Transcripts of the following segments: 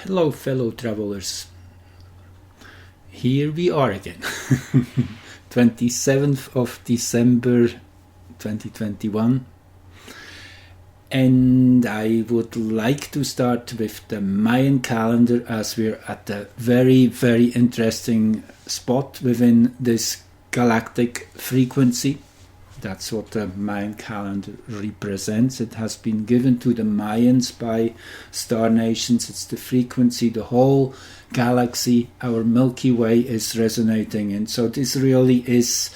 Hello, fellow travelers. Here we are again. 27th of December 2021. And I would like to start with the Mayan calendar, as we're at a very, very interesting spot within this galactic frequency. That's what the Mayan calendar represents. It has been given to the Mayans by star nations. It's the frequency the whole galaxy, our Milky Way, is resonating in. So this really is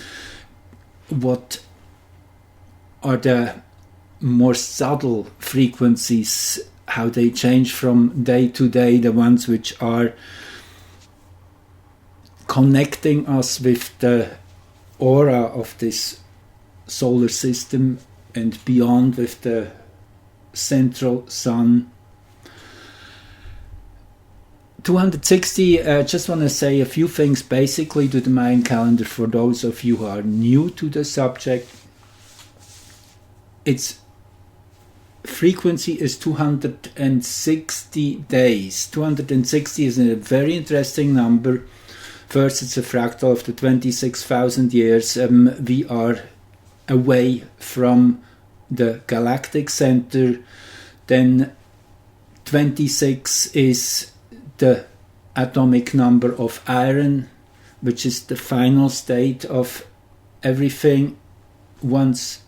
what are the more subtle frequencies, how they change from day to day, the ones which are connecting us with the aura of this solar system and beyond, with the central sun. 260, just want to say a few things basically to the Mayan calendar for those of you who are new to the subject. Its frequency is 260 days. 260 is a very interesting number. First, it's a fractal of the 26,000 years. We are away from the galactic center. Then 26 is the atomic number of iron, which is the final state of everything. Once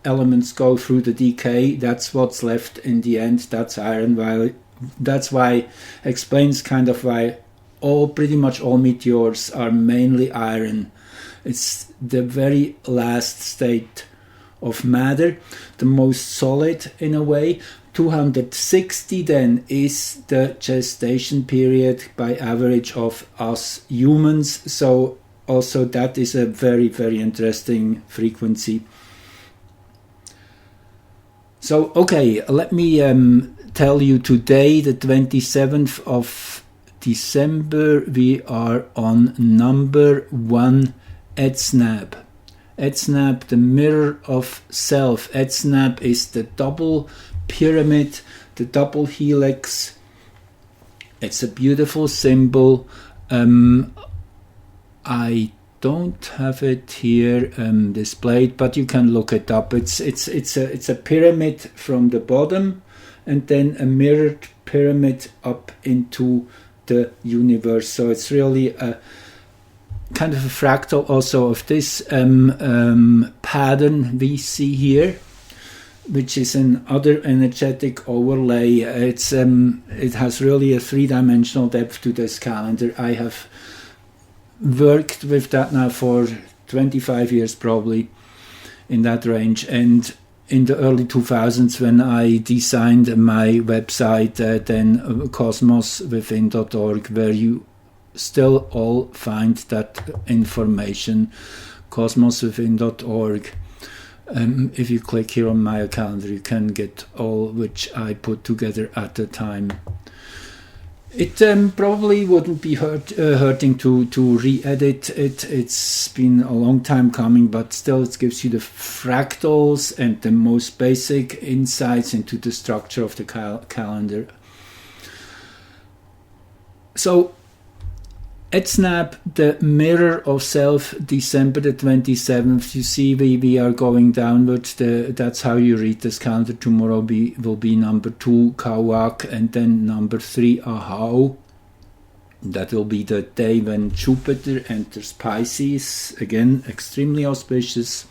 elements go through the decay, that's what's left in the end. That's iron. That's why explains kind of why pretty much all meteors are mainly iron. It's the very last state of matter, the most solid in a way. 260 then is the gestation period by average of us humans. So also that is a very, very interesting frequency. So, okay, let me tell you today, the 27th of December, we are on number 1, Etsnab. Etsnab, the mirror of self. Etsnab is the double pyramid, the double helix. It's a beautiful symbol. I don't have it here displayed, but you can look it up. It's a pyramid from the bottom, and then a mirrored pyramid up into the universe. So it's really a kind of a fractal also of this pattern we see here, which is another energetic overlay. It has really a three-dimensional depth to this calendar. I have worked with that now for 25 years probably, in that range. And in the early 2000s, when I designed my website, then cosmoswithin.org, where you still all find that information, cosmoswithin.org. If you click here on my calendar, you can get all which I put together at the time. It probably wouldn't be hurting to re-edit it. It's been a long time coming, but still it gives you the fractals and the most basic insights into the structure of the calendar. So, Etsnab, the mirror of self, December the 27th. You see, we are going downwards. That's how you read this calendar. Tomorrow will be number 2, Kawak, and then number 3, Ahau. That will be the day when Jupiter enters Pisces. Again, extremely auspicious.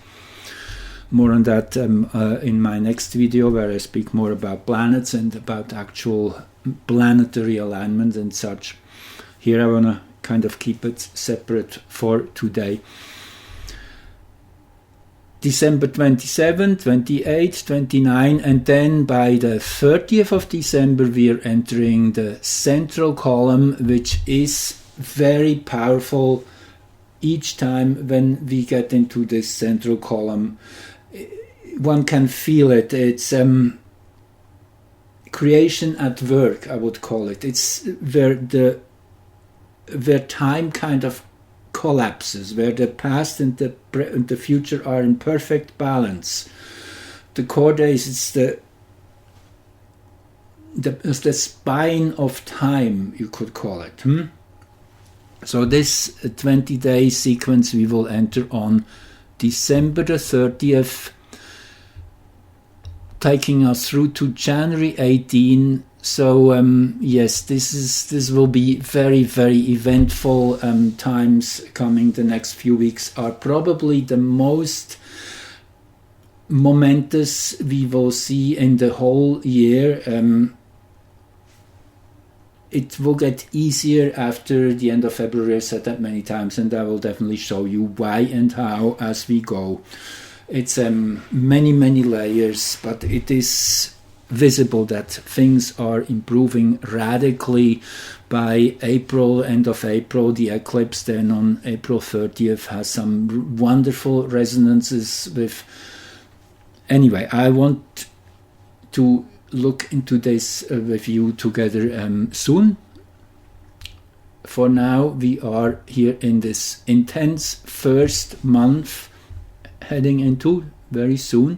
More on that in my next video, where I speak more about planets and about actual planetary alignment and such. Here I want to kind of keep it separate for today. December 27, 28, 29, and then by the 30th of December we are entering the central column, which is very powerful. Each time when we get into this central column, one can feel it. It's creation at work, I would call it. It's where time kind of collapses, where the past and the future are in perfect balance. The core days, it's the spine of time, you could call it. So this 20-day sequence we will enter on December the 30th, taking us through to January 18. So yes, this will be very, very eventful times coming. The next few weeks are probably the most momentous we will see in the whole year. It will get easier after the end of February. I said that many times, and I will definitely show you why and how as we go. It's many, many layers, but it is visible that things are improving radically by April, end of April. The eclipse then on April 30th has some wonderful resonances with... Anyway, I want to look into this with you together soon. For now, we are here in this intense first month heading into very soon.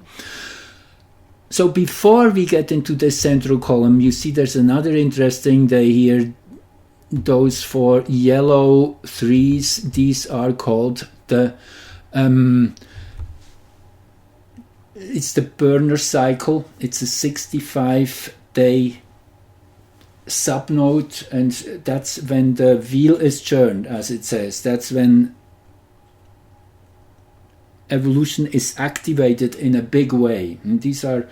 So before we get into this central column, you see there's another interesting day here. Those 4 yellow 3s, these are called the it's the burner cycle. It's a 65-day subnode, and that's when the wheel is churned, as it says. That's when evolution is activated in a big way. And these are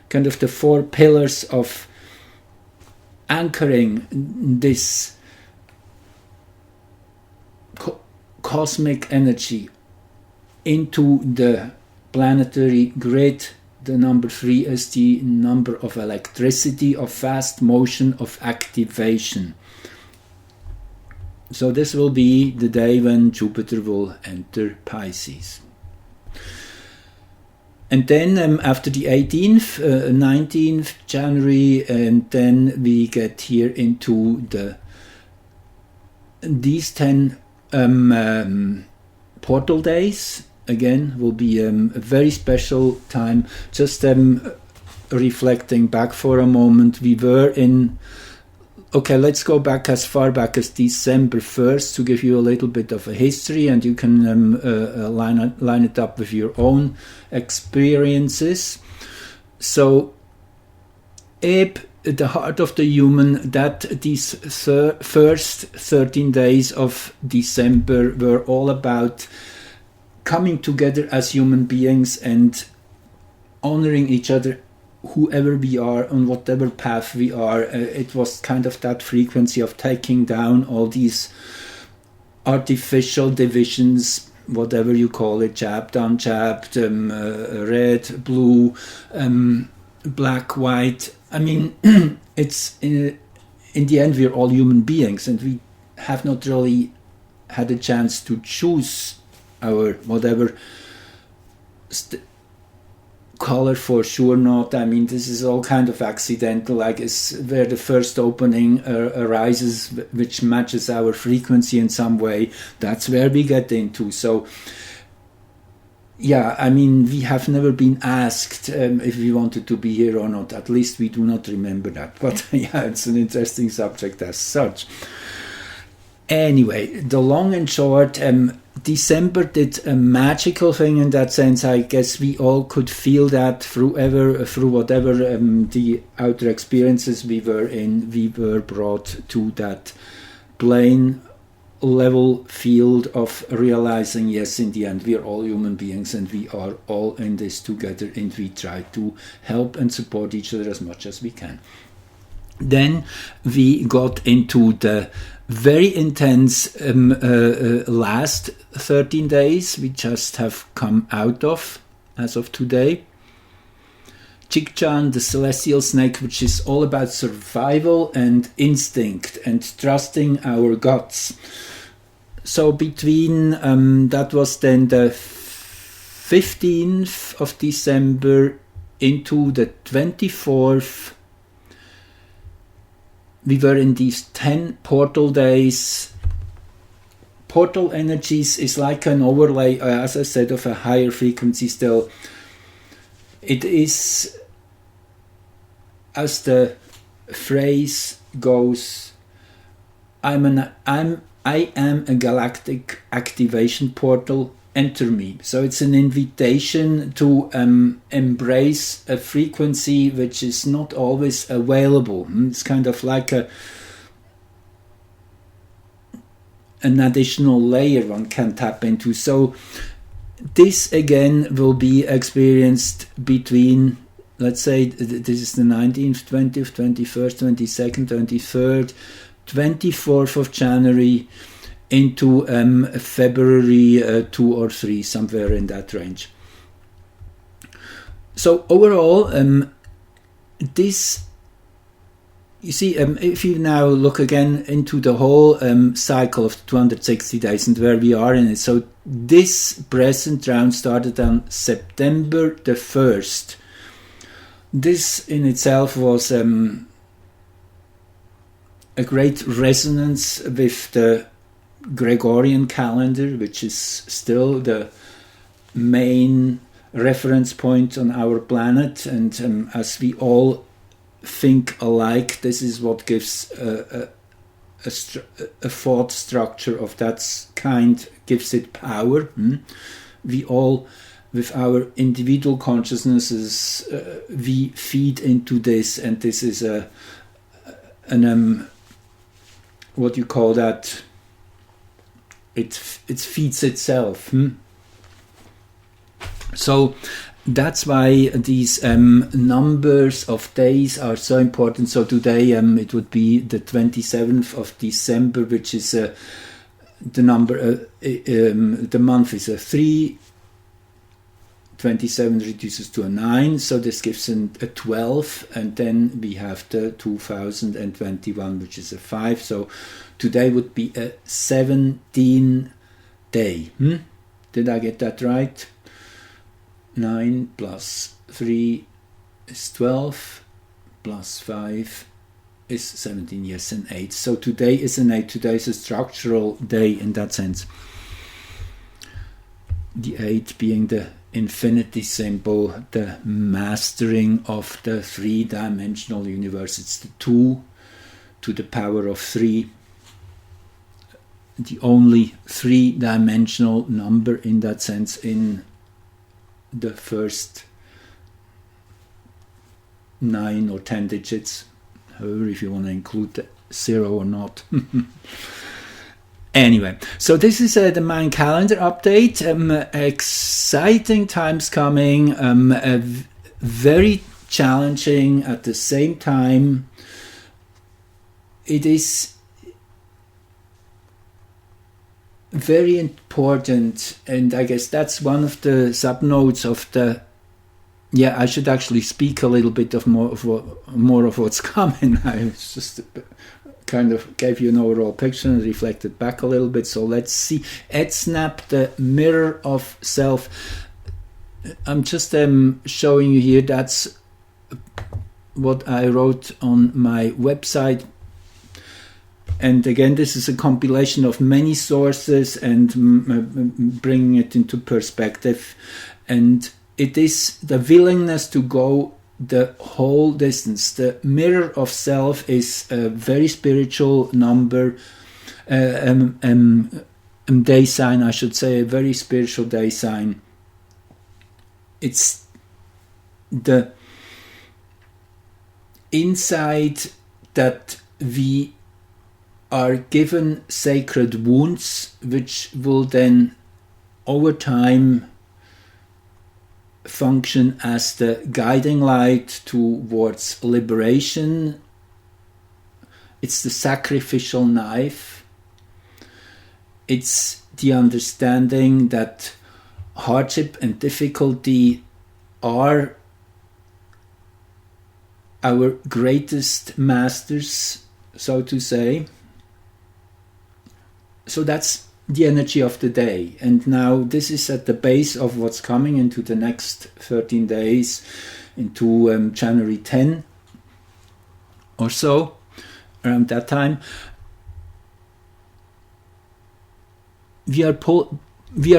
kind of the 4 pillars of anchoring this cosmic energy into the planetary grid. The number 3 is the number of electricity, of fast motion, of activation. So this will be the day when Jupiter will enter Pisces. And then after the 18th, 19th January, and then we get here into these 10 portal days. Again, will be a very special time. Just reflecting back for a moment, we were in... Okay, let's go back as far back as December 1st to give you a little bit of a history, and you can line it up with your own experiences. So, Eb, the heart of the human, that these first 13 days of December were all about coming together as human beings and honoring each other, whoever we are, on whatever path we are. It was kind of that frequency of taking down all these artificial divisions, whatever you call it, jabbed, unjabbed, red, blue, black, white. I mean, it's in the end we're all human beings, and we have not really had a chance to choose our whatever color, for sure not. I mean, this is all kind of accidental. I guess where the first opening arises, which matches our frequency in some way, that's where we get into. So yeah, I mean, we have never been asked if we wanted to be here or not. At least we do not remember that. But yeah, it's an interesting subject as such. Anyway, the long and short, December did a magical thing in that sense. I guess we all could feel that through whatever the outer experiences we were in, we were brought to that plane level field of realizing, yes, in the end we are all human beings and we are all in this together, and we try to help and support each other as much as we can. Then we got into the very intense last 13 days we just have come out of as of today. Chikchan, the celestial snake, which is all about survival and instinct and trusting our guts. So between that was then the 15th of December into the 24th, we were in these 10 portal days. Portal energies is like an overlay, as I said, of a higher frequency still. It is as the phrase goes, I am a galactic activation portal, enter me. So it's an invitation to embrace a frequency which is not always available. It's kind of like an additional layer one can tap into. So this again will be experienced between, let's say, this is the 19th, 20th, 21st, 22nd, 23rd, 24th of January into February 2 or 3, somewhere in that range. So overall, this, you see, if you now look again into the whole cycle of 260 days and where we are in it, so this present round started on September the 1st. This in itself was a great resonance with the Gregorian calendar, which is still the main reference point on our planet, and as we all think alike, this is what gives a thought structure of that kind, gives it power. We all, with our individual consciousnesses, we feed into this, and this is what you call that, it feeds itself. So that's why these numbers of days are so important. So today it would be the 27th of December, which is the number, the month is a 3, 27 reduces to a 9, so this gives a 12, and then we have the 2021, which is a 5, so today would be a 17 day. Did I get that right? 9 plus 3 is 12, plus 5 is 17, yes, an 8. So today is an 8, today is a structural day in that sense. The 8 being the infinity symbol, the mastering of the three-dimensional universe. It's the 2 to the power of 3, the only three-dimensional number in that sense in the first 9 or 10 digits, however, if you want to include the 0 or not. Anyway, so this is the Mayan Calendar update. Exciting times coming, very challenging at the same time. It is very important, and I guess that's one of the subnotes of the. Yeah, I should actually speak a little bit of more of what's coming. I was just kind of gave you an overall picture and reflected back a little bit. So let's see. Snap, the mirror of self. I'm just showing you here. That's what I wrote on my website. And again, this is a compilation of many sources and bringing it into perspective. And it is the willingness to go the whole distance. The mirror of self is a very spiritual number, day sign, I should say, a very spiritual day sign. It's the insight that we are given sacred wounds, which will then over time function as the guiding light towards liberation. It's the sacrificial knife. It's the understanding that hardship and difficulty are our greatest masters, so to say. So that's the energy of the day. And now this is at the base of what's coming into the next 13 days, into January 10 or so, around that time. We are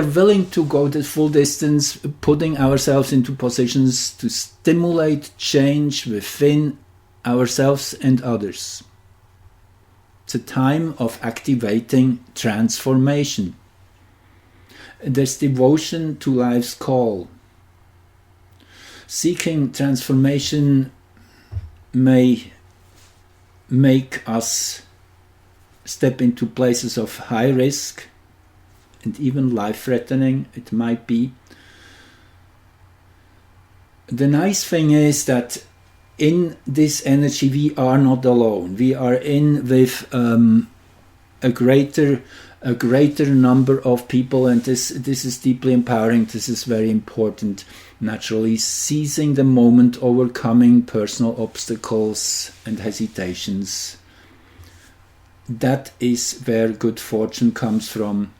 willing to go the full distance, putting ourselves into positions to stimulate change within ourselves and others. It's a time of activating transformation. There's devotion to life's call. Seeking transformation may make us step into places of high risk and even life-threatening, it might be. The nice thing is that in this energy we are not alone. We are in with a greater number of people, and this is deeply empowering. This is very important. Naturally, seizing the moment, overcoming personal obstacles and hesitations. That is where good fortune comes from,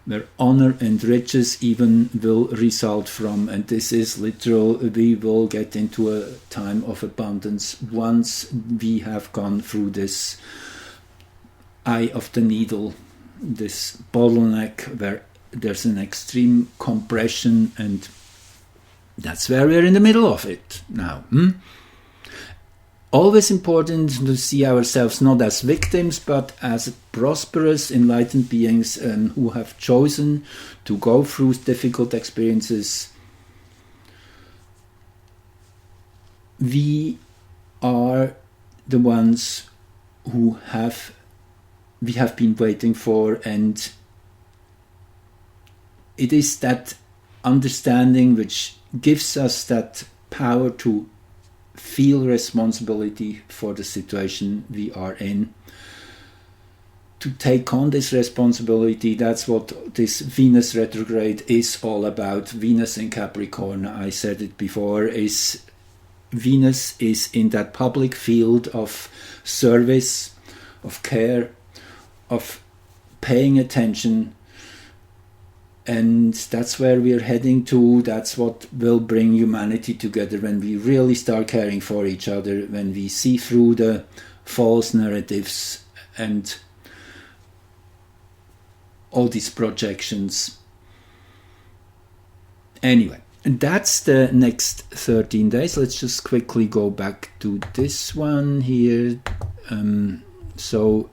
where honor and riches even will result from, and this is literal. We will get into a time of abundance once we have gone through this eye of the needle, this bottleneck where there's an extreme compression, and that's where we're in the middle of it now. Always important to see ourselves not as victims, but as prosperous, enlightened beings who have chosen to go through difficult experiences. We are the ones who we have been waiting for, and it is that understanding which gives us that power to feel responsibility for the situation we are in, to take on this responsibility. That's what this Venus retrograde is all about. Venus in Capricorn, I said it before, is Venus is in that public field of service, of care, of paying attention, and that's where we're heading to. That's what will bring humanity together, when we really start caring for each other, when we see through the false narratives and all these projections. Anyway, and that's the next 13 days. Let's just quickly go back to this one here. So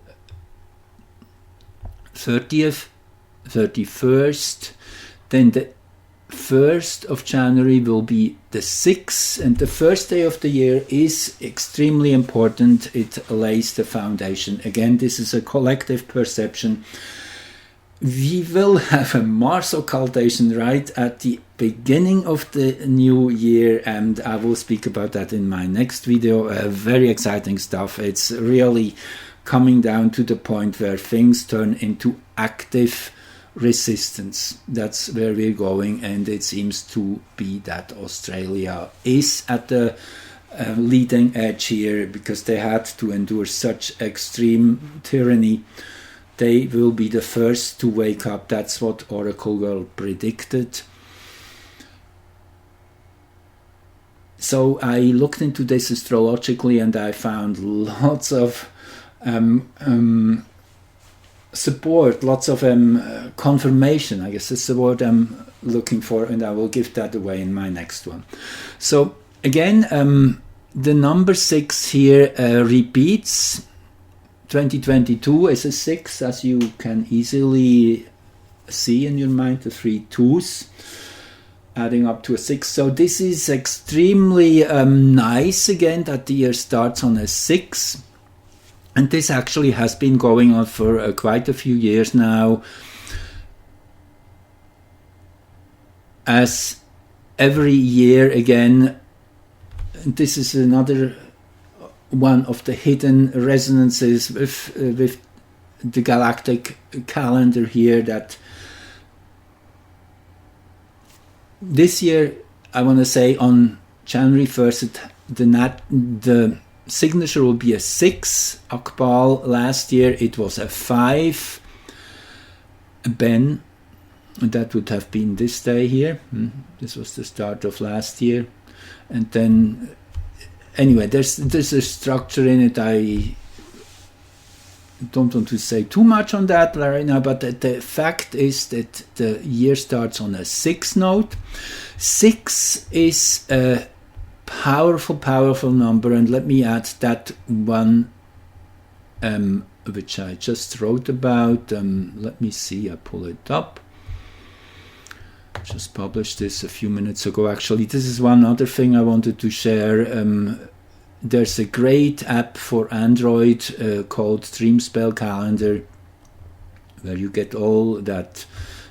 30th, 31st, then the 1st of January will be the 6th, and the first day of the year is extremely important. It lays the foundation. Again, this is a collective perception. We will have a Mars occultation right at the beginning of the new year, and I will speak about that in my next video. Very exciting stuff. It's really coming down to the point where things turn into active resistance. That's where we're going, and it seems to be that Australia is at the leading edge here, because they had to endure such extreme tyranny. They will be the first to wake up. That's what Oracle Girl predicted. So I looked into this astrologically, and I found lots of support, lots of confirmation. I guess that's the word I'm looking for, and I will give that away in my next one. So again, the number 6 here repeats. 2022 is a 6, as you can easily see in your mind, the 3 2s adding up to a 6. So this is extremely nice again that the year starts on a 6. And this actually has been going on for quite a few years now. As every year again, this is another one of the hidden resonances with the Galactic calendar here, that this year, I want to say on January 1st, the signature will be a 6. Akbal, last year it was a 5. Ben, that would have been this day here. This was the start of last year. And then, anyway, there's a structure in it. I don't want to say too much on that right now, but the fact is that the year starts on a 6 note. 6 is powerful number. And let me add that one which I just wrote about. Let me see, I pull it up. Just published this a few minutes ago. Actually, this is one other thing I wanted to share. There's a great app for Android called Mayan Calendar, where you get all that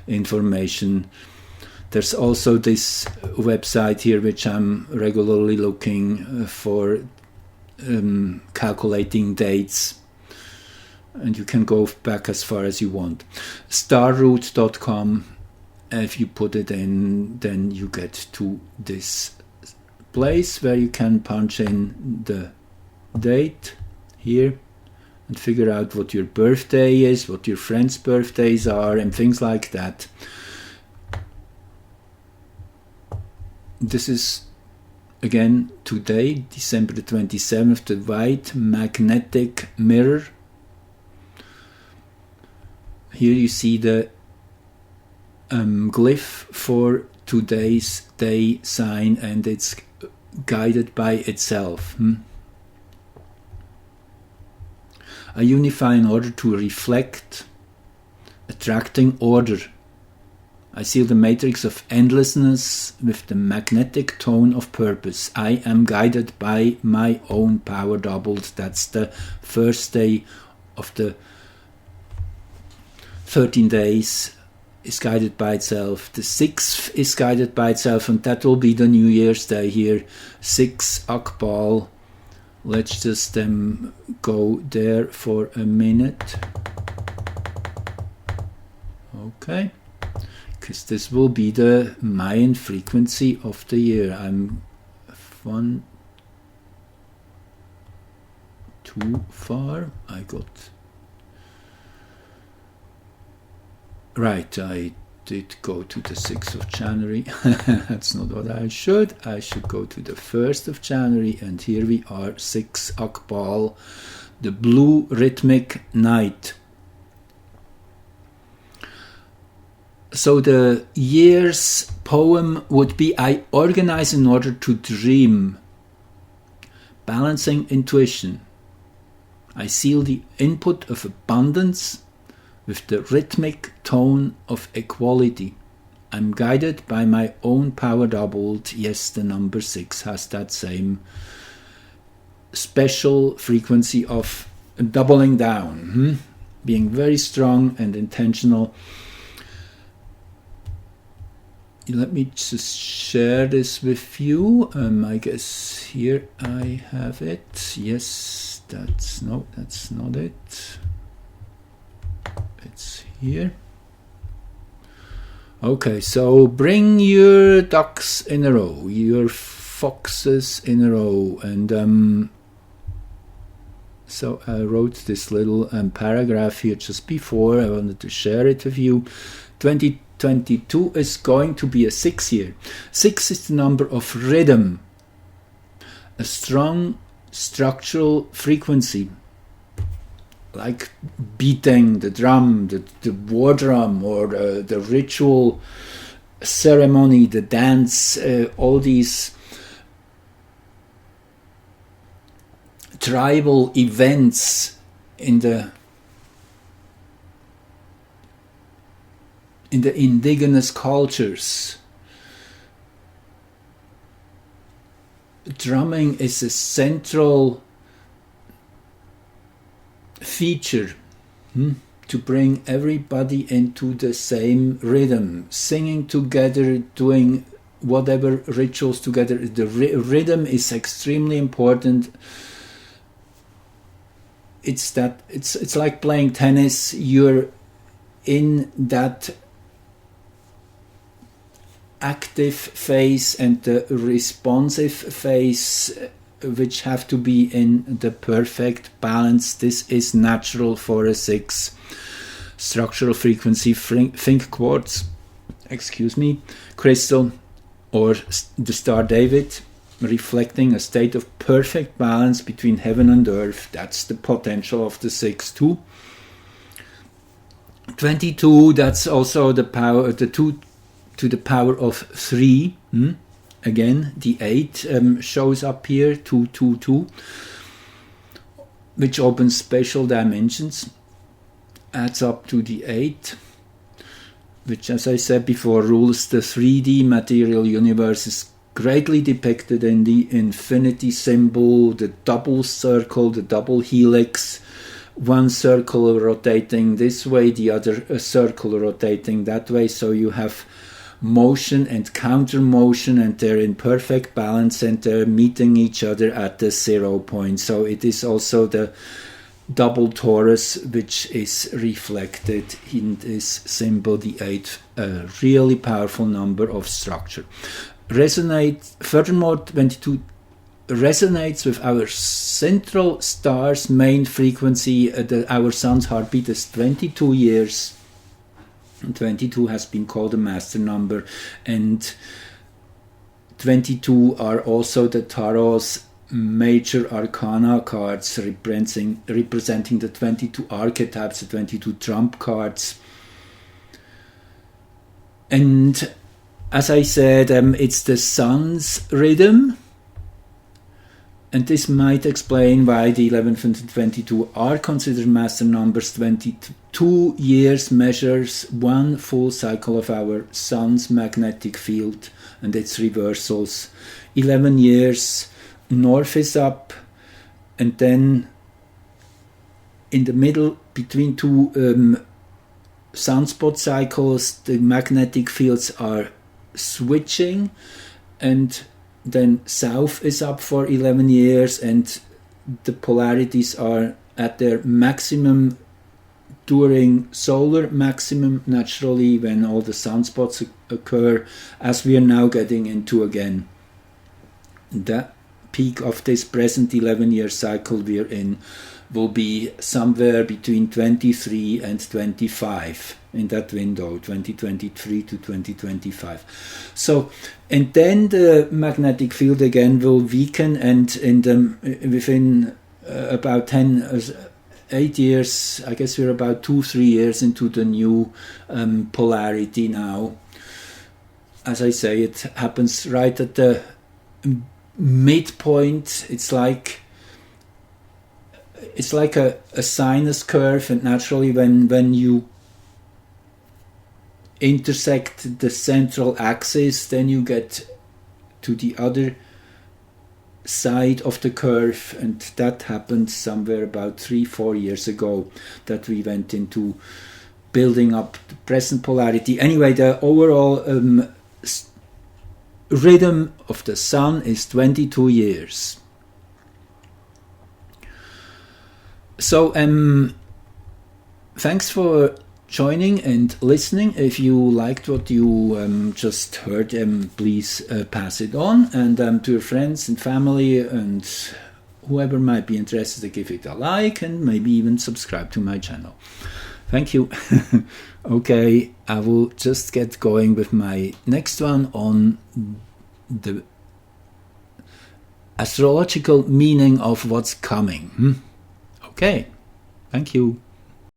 information. There's also this website here which I'm regularly looking for, calculating dates, and you can go back as far as you want. starroot.com. If you put it in, then you get to this place where you can punch in the date here and figure out what your birthday is, what your friends' birthdays are, and things like that. This is again today, December the 27th, the white magnetic mirror. Here you see the glyph for today's day sign, and it's guided by itself. I unify in order to reflect, attracting order. I seal the matrix of endlessness with the magnetic tone of purpose. I am guided by my own power doubled. That's the first day of the 13 days. Is guided by itself. The 6th is guided by itself, and that will be the New Year's Day here. 6 Akbal. Let's just go there for a minute. Okay. Because this will be the Mayan frequency of the year. I'm one too far. I got... Right, I did go to the 6th of January. That's not what I should. I should go to the 1st of January, and here we are, 6 Akbal, the blue rhythmic night. So the year's poem would be, I organize in order to dream, balancing intuition. I seal the input of abundance with the rhythmic tone of equality. I'm guided by my own power doubled. Yes, the number 6 has that same special frequency of doubling down, being very strong and intentional. Let me just share this with you. I guess here I have it. Yes, that's not it. It's here. Okay, so bring your ducks in a row, your foxes in a row, and so I wrote this little paragraph here just before. I wanted to share it with you. 2022 is going to be a 6 year. 6 is the number of rhythm, a strong structural frequency, like beating the drum, the war drum, or the ritual ceremony, the dance, all these tribal events in the indigenous cultures. Drumming is a central feature to bring everybody into the same rhythm, singing together, doing whatever rituals together. The rhythm is extremely important. It's like playing tennis. You're in that active phase and the responsive phase, which have to be in the perfect balance. This is natural for a 6 structural frequency. Think quartz, crystal, or the Star David, reflecting a state of perfect balance between heaven and earth. That's the potential of the 6 too. 22, that's also the power, the 2 to the power of 3, again, the 8 shows up here, 222, which opens spatial dimensions, adds up to the 8, which, as I said before, rules the 3D material universe, is greatly depicted in the infinity symbol, the double circle, the double helix, one circle rotating this way, the other circle rotating that way. So you have motion and counter motion, and they're in perfect balance, and they're meeting each other at the 0 point. So it is also the double torus which is reflected in this symbol, the 8, a really powerful number of structure. Furthermore, 22 resonates with our central star's main frequency. Our sun's heartbeat is 22 years. 22 has been called a master number, and 22 are also the tarot's major arcana cards, representing the 22 archetypes, the 22 trump cards. And as I said, it's the sun's rhythm, and this might explain why the 11th and the 22 are considered master numbers. 22 years measures one full cycle of our sun's magnetic field and its reversals. 11 years, north is up, and then in the middle between two sunspot cycles, the magnetic fields are switching, and then south is up for 11 years, and the polarities are at their maximum during solar maximum, naturally, when all the sunspots occur, as we are now getting into again. The peak of this present 11-year cycle we're in will be somewhere between 23 and 25, in that window, 2023 to 2025. So, and then the magnetic field again will weaken, and within about 8 years, I guess we're about 2-3 years into the new polarity now. As I say, it happens right at the midpoint. It's like a sinus curve, and naturally when you intersect the central axis, then you get to the other side of the curve, and that happened somewhere about 3-4 years ago, that we went into building up the present polarity. Anyway, the overall rhythm of the sun is 22 years. So thanks for joining and listening. If you liked what you just heard, please pass it on, and to your friends and family and whoever might be interested, to give it a like and maybe even subscribe to my channel. Thank you. Okay, I will just get going with my next one on the astrological meaning of what's coming. Okay, thank you.